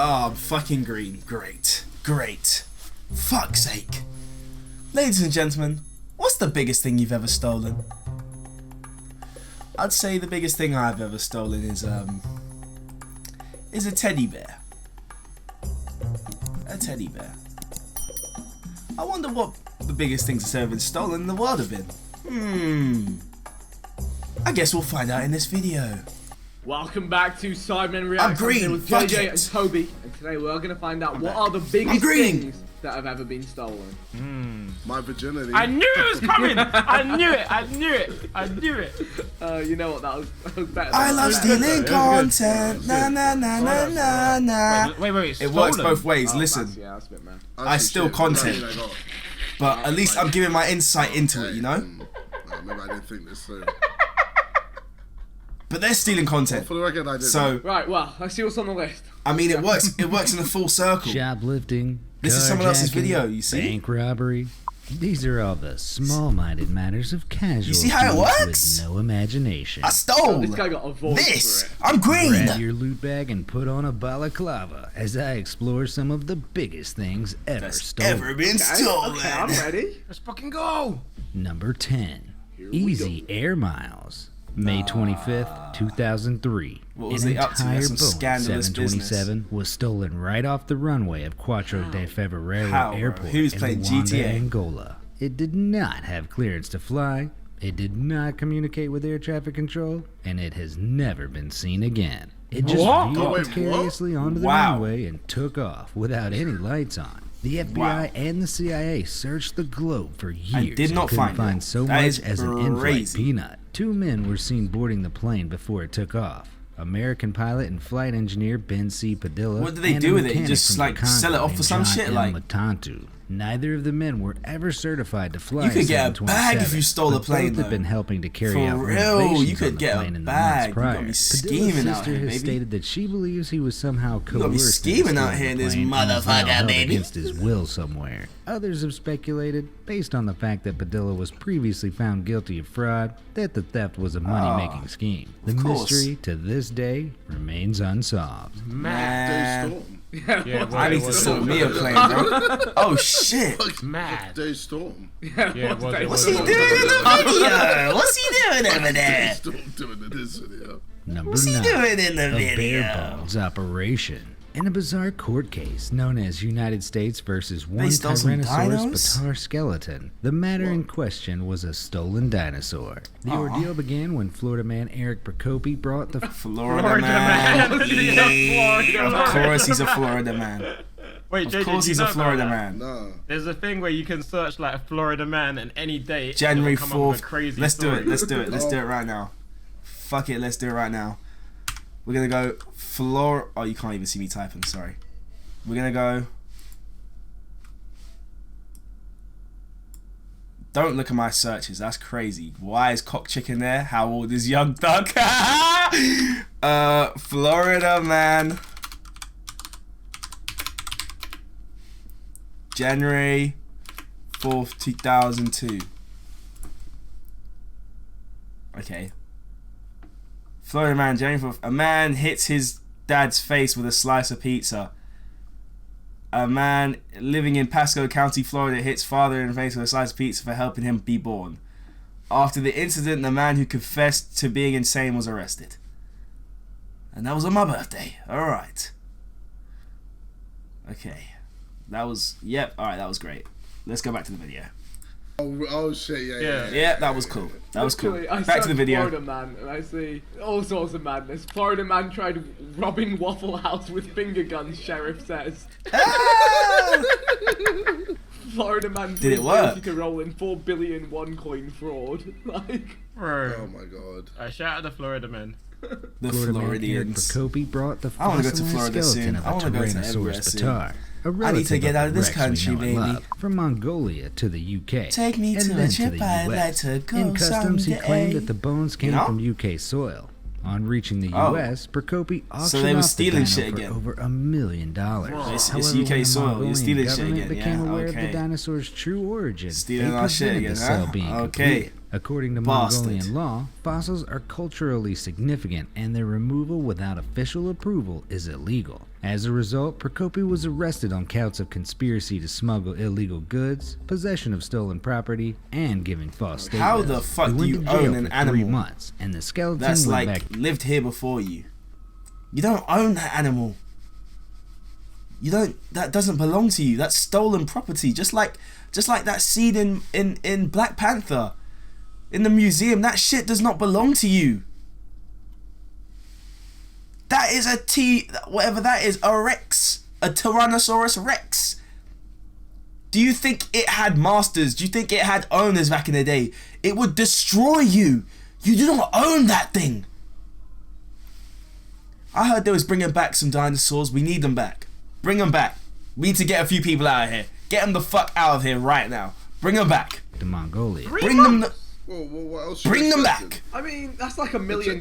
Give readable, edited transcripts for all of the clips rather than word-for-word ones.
Oh, I'm fucking green. Great. Great. Fuck's sake. Ladies and gentlemen, what's the biggest thing you've ever stolen? I'd say the biggest thing I've ever stolen is a teddy bear. A teddy bear. I wonder what the biggest things that's ever been stolen in the world have been. I guess we'll find out in this video. Welcome back to SidemenReacts. I'm green. With JJ and Toby, and today we're going to find out what are the biggest things that have ever been stolen. My virginity. I knew it was coming. I knew it. I knew it. I knew it. You know what? That was better. I love stealing content. Na na na na na na. Wait. It works both ways. Listen, Yeah, that's a bit mad. I steal content, but at least I'm giving my insight into it. You know. Maybe I didn't think this through. But they're stealing content. For the record, I did. So Right. Well, let's see what's on the list. I mean, it works. It works in a full circle. Shoplifting. This is someone else's carjacking, video. You see? Bank robbery. These are all the small-minded matters of casual. You see how it works? With no imagination. I stole This guy got a voice this. for it. I'm green. Grab your loot bag and put on a balaclava as I explore some of the biggest things ever stolen. Ever been stolen? Okay, I'm ready. Let's fucking go. Number 10. Easy Air Miles. May 25th, 2003. What was An he up to? entire That's some Boeing scandalous 727 was stolen right off the runway of Quatro de Fevereiro How, bro? Airport He was in playing Luanda, GTA. Angola. It did not have clearance to fly, it did not communicate with air traffic control, and it has never been seen again. It just veered precariously onto the runway and took off without any lights on. The FBI and the CIA searched the globe for years I did not couldn't find it. so That much is as an in-flight crazy. peanut. Two men were seen boarding the plane before it took off. American pilot and flight engineer Ben C. Padilla. What did they and do a with it? mechanic Just, from like, Chicago sell it off for named some John shit, M. like- Matantu. Neither of the men were ever certified to fly. You could get a bag if 727, you stole a but plane, both had though. been helping to carry For out real, renovations you could on the get a plane in the bag. months You prior. got me scheming Padilla's out sister here, has baby. stated that she believes he was somehow got me coerced scheming into out stealing here in the this plane and was now motherfucker, held baby. against his will somewhere. Others have speculated, based on the fact that Padilla was previously found guilty of fraud, that the theft was a money-making scheme. The mystery, to this day, remains unsolved. Man. Yeah, I need to sort me a plane, bro. Oh shit. Mad. Day Storm. Yeah, What's he doing in the video? What's he doing over there? Storm doing in this video. Number What's he 9. doing in the A video? bare bones operation. In a bizarre court case known as United States versus one stole some Tyrannosaurus dinos? Batar skeleton, the matter in question was a stolen dinosaur. The ordeal began when Florida man Eric Procopi brought the Florida man. Florida Of man. course he's a Florida man. Wait, Of JJ, course do you he's know a about Florida that? man. No. There's a thing where you can search like Florida man and any date. January and it will come up with 4th. a crazy Let's do story. it. Let's do it. Let's do it right now. Fuck it. Let's do it right now. We're gonna go Oh, you can't even see me typing. Sorry. We're gonna go. Don't look at my searches. That's crazy. Why is Cock Chicken there? How old is Young Thug? Florida man. January 4th, 2002. Okay. Florida man, January 4th. A man hits his dad's face with a slice of pizza. A man living in Pasco County, Florida, hits father in the face with a slice of pizza for helping him be born. After the incident, the man who confessed to being insane was arrested. And that was on my birthday. Alright. Okay. That was... Yep. Alright, that was great. Let's go back to the video. Oh shit, yeah. Yeah, that was cool. That was cool. Literally, I Back to the searched video. Florida man, and I see all sorts of madness. Florida man tried robbing Waffle House with finger guns, sheriff says. Ah! Florida man Did it pleads work? guilty to rolling 4 billion OneCoin fraud. Like, Bro. Oh my god. Shout out the Florida men. The Florida man Eric Floridians. Procopi brought the I wanna go to fossilized Florida skeleton soon. of I a wanna go to everywhere Tyrannosaurus soon. Batar. A I need to get out of this relative Rex country, we know and baby. love, from Mongolia to the UK. Take me and to a then trip to the I'd US. like to go In customs, he someday. claimed that the bones came You know? from UK soil. On reaching the Oh. US, Procopi auctioned So they were off stealing the dino shit for again. over $1 million. It's However, UK when the soil. You're Mongolian stealing shit government again, became yeah, aware of the okay. dinosaur's true origin, Stealing they our shit prevented again, the sale huh? being Okay. complete. According to Bastard. Mongolian law, fossils are culturally significant and their removal without official approval is illegal. As a result, Prokopi was arrested on counts of conspiracy to smuggle illegal goods, possession of stolen property, and giving false statements. How the fuck He do went you to jail own an for animal 3 months, and the skeleton that's went like back. lived here before you? You don't own that animal. You don't. That doesn't belong to you. That's stolen property. Just like that scene in Black Panther, in the museum. That shit does not belong to you. That is whatever that is, a Rex, a Tyrannosaurus Rex. Do you think it had masters? Do you think it had owners back in the day? It would destroy you. You do not own that thing. I heard they was bringing back some dinosaurs. We need them back. Bring them back. We need to get a few people out of here. Get them the fuck out of here right now. Bring them back. To Mongolia. Bring them. Whoa, what else Bring them back. I mean, that's like $1 million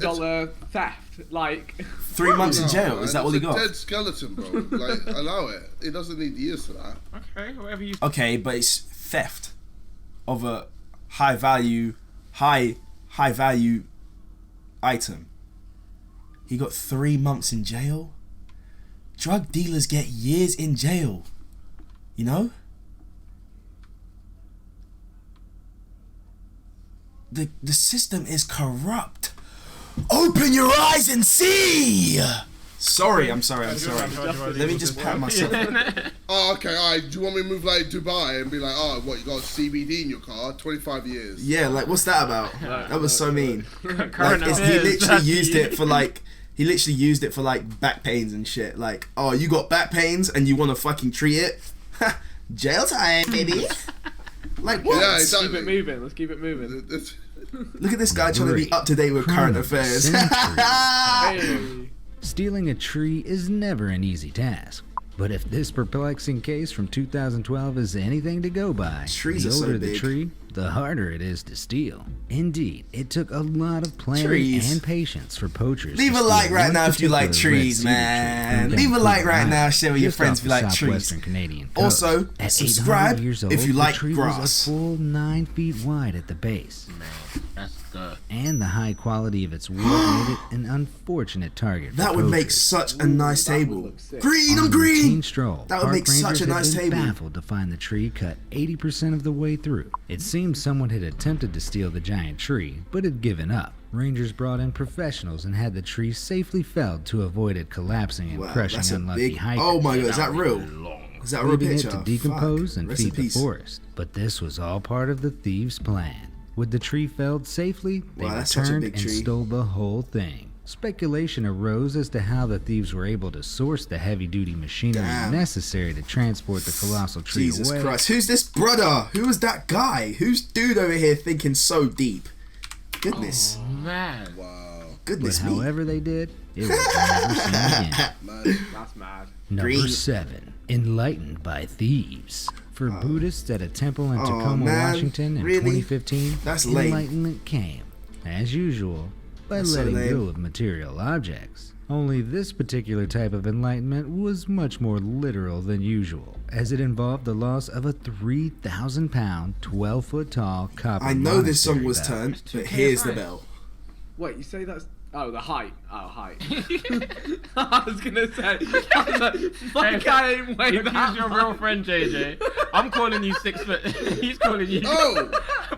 theft. Like 3 months in jail. man, Is that all he got? It's a dead skeleton, bro. Like, allow it. It doesn't need years for that. Okay, whatever you. Okay, but it's theft of a high value item. He got 3 months in jail. Drug dealers get years in jail. You know? The system is corrupt. Open your eyes and see. I'm sorry. Let me just pat myself. Oh, okay, alright. Do you want me to move like Dubai and be like, oh, what, you got CBD in your car? 25 years. Yeah, like what's that about? That was so mean. Like, Current he affairs, literally that's used you. it for like. He literally used it for like back pains and shit. Like, oh, you got back pains and you want to fucking treat it? Jail time, baby. Like what? Yeah, Let's keep exactly. it moving. Let's keep it moving. Look at this guy trying to be up to date with current affairs. Hey. Stealing a tree is never an easy task. But if this perplexing case from 2012 is anything to go by, Trees the are so older the big. tree, the harder it is to steal. Indeed, it took a lot of planning Trees. and patience for poachers. Leave to a steal like right one now if you like particular red trees, cedar tree man. from Leave a like Vancouver right now. Island, Share with your just friends off if you the like trees. southwestern Canadian coast. Also, At subscribe 800 years old, if you the like tree grass. was a full 9 feet wide at the base. Man, that's the. And the high quality of its wood made it an unfortunate target for That would make poachers. such a nice that would table. look sick. Green, On I'm a routine green. stroll, That would park make such a rangers nice had been table. baffled to find the tree cut 80% of the way through. It seemed someone had attempted to steal the giant tree, but had given up. Rangers brought in professionals and had the tree safely felled to avoid it collapsing and Wow, crushing that's a unlucky big. hikers, Oh my god, is that real? Is that a real leaving it picture? to decompose Fuck. and Rest in feed the peace. forest. But this was all part of the thieves' plan. With the tree felled safely, they Wow, that's such a returned big and tree. stole the whole thing. Speculation arose as to how the thieves were able to source the heavy-duty machinery Damn. necessary to transport the colossal tree Jesus away. Christ. Who's this brother? Who is that guy? Who's dude over here thinking so deep? Goodness. Man. Wow. But Goodness me. however they did, it was never seen again. Man. That's mad. Number Green. 7. Enlightened by Thieves. For Buddhists at a temple in Oh, Tacoma, man. Washington in Really? 2015, That's lame. enlightenment came, as usual, by That's so letting lame. go of material objects. Only this particular type of enlightenment was much more literal than usual, as it involved the loss of a 3,000-pound, 12-foot-tall copper I know this song monastery was bell. turned, but here's the bell. Wait, you say that's... Oh, the height. Oh, height. I was gonna say... I was like, fuck, I ain't weigh Look, that he's your much. real friend, JJ. I'm calling you 6 foot. He's calling you Oh!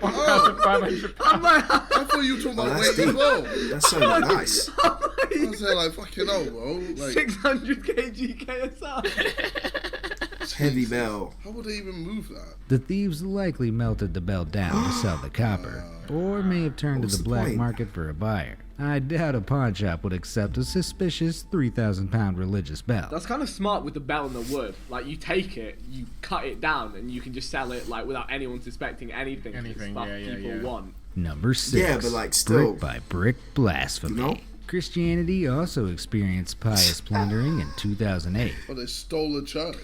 1,500 I'm pounds. like... I thought you were talking Oh, about that's weight as deep. well. That's so nice. I was there like, fucking hell, bro. Like, 600 kg KSI. Heavy bell. how would they even move that? The thieves likely melted the bell down to sell the copper, or may have turned to What's the the black point? market for a buyer. I doubt a pawn shop would accept a suspicious 3,000-pound religious bell. That's kind of smart with the bell and the wood. Like, you take it, you cut it down, and you can just sell it, like, without anyone suspecting anything. 'cause it's Anything, stuff yeah, people yeah. want. Number 6. Yeah, but, like, still- Brick by brick blasphemy. You know? Christianity also experienced pious plundering in 2008, Oh, they stole a church.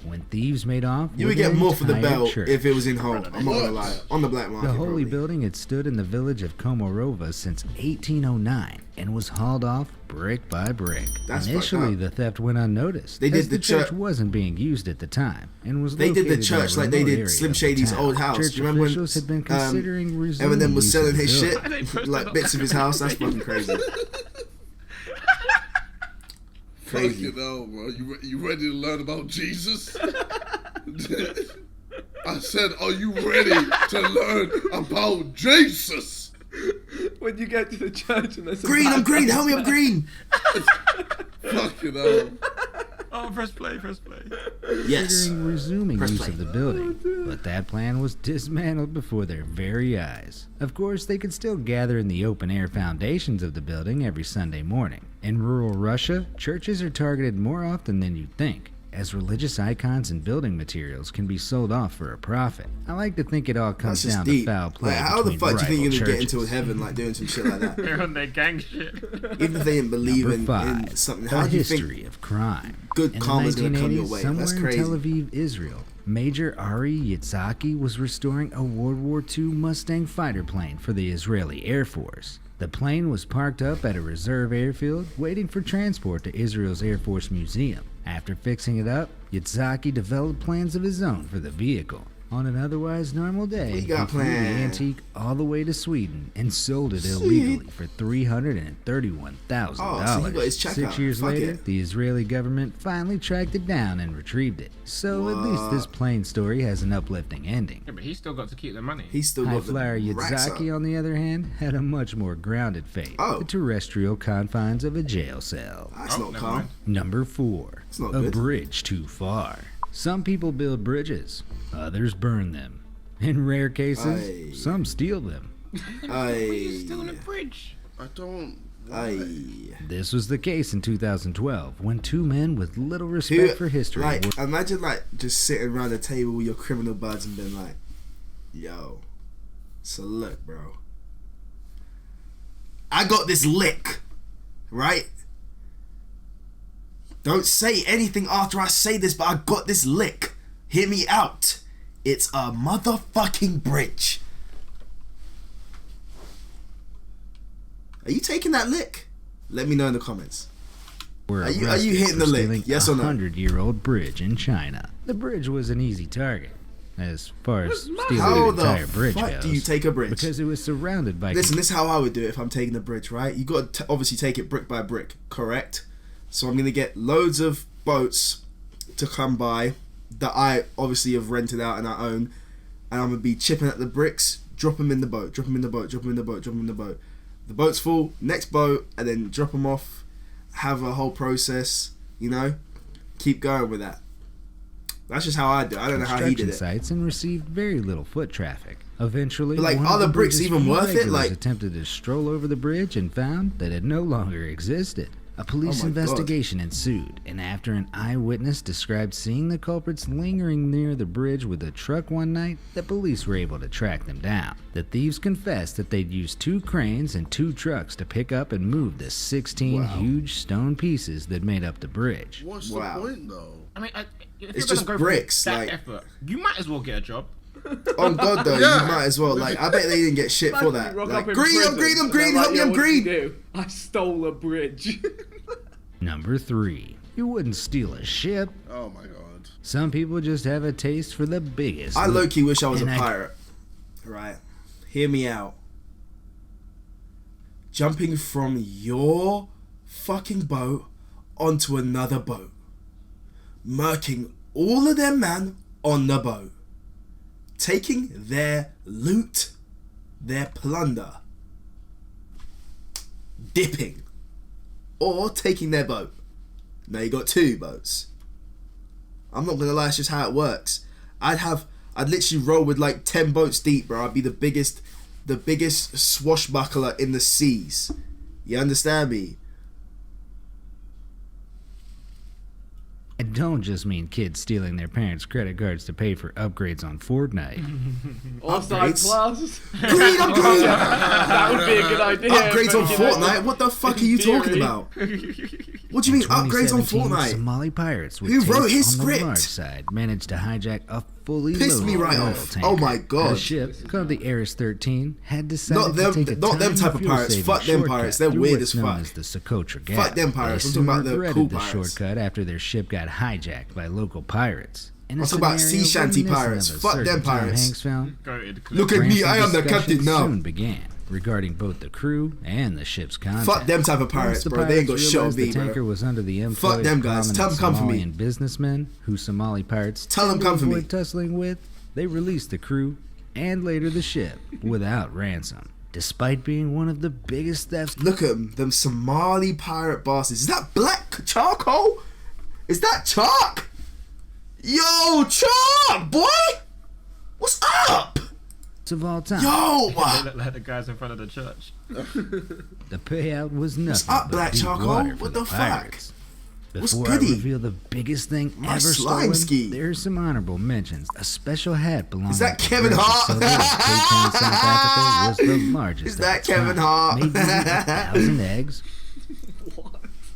when thieves made off You with would get an more for the entire bell church. if it was in Hull. I'm not gonna lie. On the black market. The holy probably. building had stood in the village of Komorova since 1809 and was hauled off brick by brick. That's Initially, fucked the theft went unnoticed. They did as the church church- wasn't being used at the time and was They did the located in a church like they remote did area Slim of the Shady's town. old house. Church Do you remember when officials had been considering resuming Eminem was use selling of the his shit, building. like bits of his house? That's fucking crazy. crazy. Fucking hell, bro. You ready to learn about Jesus? I said, are you ready to learn about Jesus? When you get to the church and there's a Green, I'm green. Help me, I'm green. Fucking hell. Oh, press play, press play. Yes. Considering resuming Press use play. of the building, but that plan was dismantled before their very eyes. Of course, they could still gather in the open-air foundations of the building every Sunday morning. In rural Russia, churches are targeted more often than you'd think, as religious icons and building materials can be sold off for a profit. I like to think it all comes That's just down deep. to foul play Like, how the between fuck do you think rival you're gonna get into churches. heaven like doing some shit like that? They're on their gang shit. Even if they didn't believe Number in 5, something, the how do you history think of crime. good In the karma's gonna come your 1980s, way? somewhere That's in crazy. Tel Aviv, Israel, Major Ari Yitzhaki was restoring a World War II Mustang fighter plane for the Israeli Air Force. The plane was parked up at a reserve airfield, waiting for transport to Israel's Air Force Museum. After fixing it up, Yitzhaki developed plans of his own for the vehicle. On an otherwise normal day, We he got flew the plans. antique all the way to Sweden and sold it illegally for $331,000. Oh, so he got his check 6 out. years Fuck later, it. the Israeli government finally tracked it down and retrieved it. So at least this plane story has an uplifting ending. Yeah, but he's still got to keep the money. He's still High got the flyer racks up. Yitzhaki, on the other hand, had a much more grounded fate. Oh. The terrestrial confines of a jail cell. That's Oh, not never calm. mind. Number 4. It's not A good. bridge too far. Some people build bridges, others burn them. In rare cases, Aye. some steal them. Still on the bridge. I don't. Aye. This was the case in 2012 when two men with little respect for history Like, were imagine like just sitting around the table with your criminal buds and being like, "Yo, so look, bro, I got this lick, right? Don't say anything after I say this, but I got this lick. Hear me out. It's a motherfucking bridge. Are you taking that lick? Let me know in the comments. Are you arrested hitting for the lick? stealing Yes or no? 100-year-old bridge in China. The bridge was an easy target, as far as stealing How an entire the bridge fuck goes, do you take a bridge? because it was surrounded by Listen, this is how I would do it if I'm taking the bridge, right? You got to obviously take it brick by brick, correct? So I'm going to get loads of boats to come by that I obviously have rented out and I own, and I'm going to be chipping at the bricks, drop them in the boat, drop them in the boat, drop them in the boat, drop them in the boat. The boat's full, next boat, and then drop them off, have a whole process, you know? Keep going with that. That's just how I do it. I don't know how he construction did it. sites and received very little foot traffic. Eventually, But, like, one are of the the bricks bridge's even few worth it? regulars Like- attempted to stroll over the bridge and found that it no longer existed. A police Oh my God. investigation ensued, and after an eyewitness described seeing the culprits lingering near the bridge with a truck one night, the police were able to track them down. The thieves confessed that they'd used 2 cranes and 2 trucks to pick up and move the 16 Wow. huge stone pieces that made up the bridge. What's Wow. the point, though? I mean, if It's you're just gonna go bricks, through that like- effort, you might as well get a job. On God, though, Yeah. you might as well. Like, I bet they didn't get shit for that. Rock Like, up in green, I'm prison, green, I'm and green, they're help me, like, I'm "Yo, what did you green. do?" I stole a bridge. Number 3. You wouldn't steal a ship. Oh my god. Some people just have a taste for the biggest. I loot. low-key wish I was a And pirate. Right. Hear me out. Jumping from your fucking boat onto another boat. Murking all of them man on the boat. Taking their loot, their plunder. Dipping. Or taking their boat. Now you got 2 boats. I'm not gonna lie, it's just how it works. I'd literally roll with like 10 boats deep, bro. I'd be the biggest swashbuckler in the seas. You understand me? I don't just mean kids stealing their parents' credit cards to pay for upgrades on Fortnite. Offside Upgrades? plus. Green, I'm green! That would be a good idea. Upgrades but, on you know, Fortnite? What the fuck are you theory. talking about? What do you mean upgrades on 2017, Fortnite? Somali pirates with Who taste wrote his on the script? large side managed to hijack a fully Pissed loaded me right oil off. tanker. Oh my God. The ship, called the Ares 13, had decided Not them- to take a not them tiny type of pirates. fuel-saving Fuck them shortcut pirates. They're through weird what's as known fuck. as the Socotra Gap. Fuck them pirates. They I'm soon talking about the regretted cool the pirates. shortcut after their ship got hijacked by local pirates. In a I'm talking about scenario sea shanty reminiscent pirates. of a Fuck certain them Tom pirates. Hanks film, Goated. Look at me, rancid I am the discussion captain now. soon began. regarding both the crew and the ship's content. Fuck them type of pirates, bro. They ain't got shit on me, the tanker bro. was under the employ Fuck them of guys. prominent Tell them come for me. Somalian businessmen who Somali pirates Tell them tend to come for me. avoid tussling with. They released the crew and later the ship without ransom, despite being one of the biggest thefts. Look at them Somali pirate bastards. Is that black charcoal? Is that chalk? Yo, chalk, boy! What's up? Of all time. Yo! They look like the guys in front of the church. The payout was nothing up, but Black deep Charcoal? water for What the the fuck? pirates. What's Before I goody? reveal the biggest thing My ever slime stolen, ski. there's some honorable mentions. A special hat belonging Is that to Kevin Greg Hart? Soto of Cape Town, South Africa, was the largest. Is at that its Kevin time. Hart? Made nearly 1,000 eggs.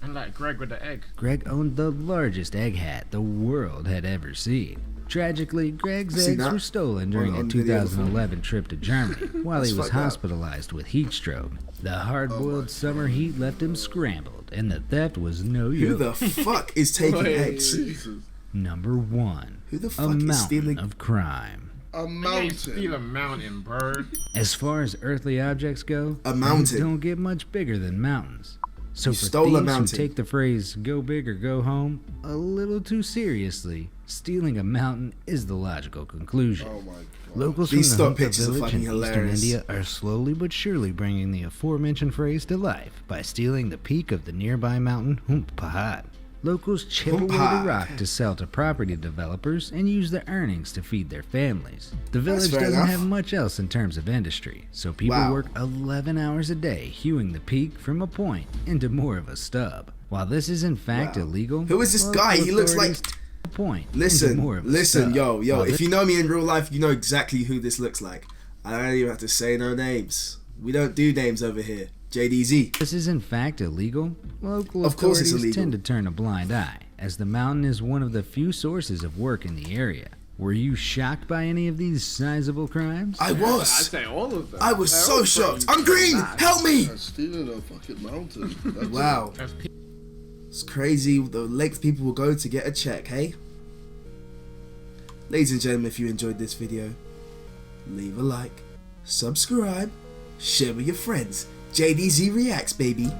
And like Greg with the egg. Greg owned the largest egg hat the world had ever seen. Tragically, Greg's I've seen eggs that were stolen during on a video before. 2011 trip to Germany while he That's was fucked up. hospitalized with heat stroke. The hard-boiled summer heat left him scrambled, and the theft was no Who joke. the fuck is taking eggs? Jesus. Number 1. Who the A fuck is mountain stealing? of crime. A You ain't steal mountain. a mountain, bird. As far as earthly objects go, A mountain. things don't get much bigger than mountains. So You for stole a thieves who mountain. take the phrase "go big or go home" a little too seriously, stealing a mountain is the logical conclusion. Oh my god. Locals These from stock the Hunka pictures are village fucking in eastern hilarious. India are slowly but surely bringing the aforementioned phrase to life by stealing the peak of the nearby mountain Hump Pahat. Locals chip away Humpa. the rock to sell to property developers and use the earnings to feed their families. The village fair doesn't enough. have much else in terms of industry, so people Wow. work 11 hours a day hewing the peak from a point into more of a stub. While this is in fact Wow. illegal, Who is this local guy? He looks like... authorities take a point into more of a Listen, stub. yo, While if this you know me in real life, you know exactly who this looks like. I don't even have to say no names. We don't do names over here. JDZ. This is in fact illegal. Local Of course it's authorities illegal. tend to turn a blind eye, as the mountain is one of the few sources of work in the area. Were you shocked by any of these sizable crimes? I I'd was. say all of them. I was They're so all shocked. pretty I'm green. bad. Help me. I'm stealing a fucking mountain. That's Wow. That's It's crazy the lengths people will go to get a check, hey? Ladies and gentlemen, if you enjoyed this video, leave a like, subscribe, share with your friends. JaydeezHD reacts, baby.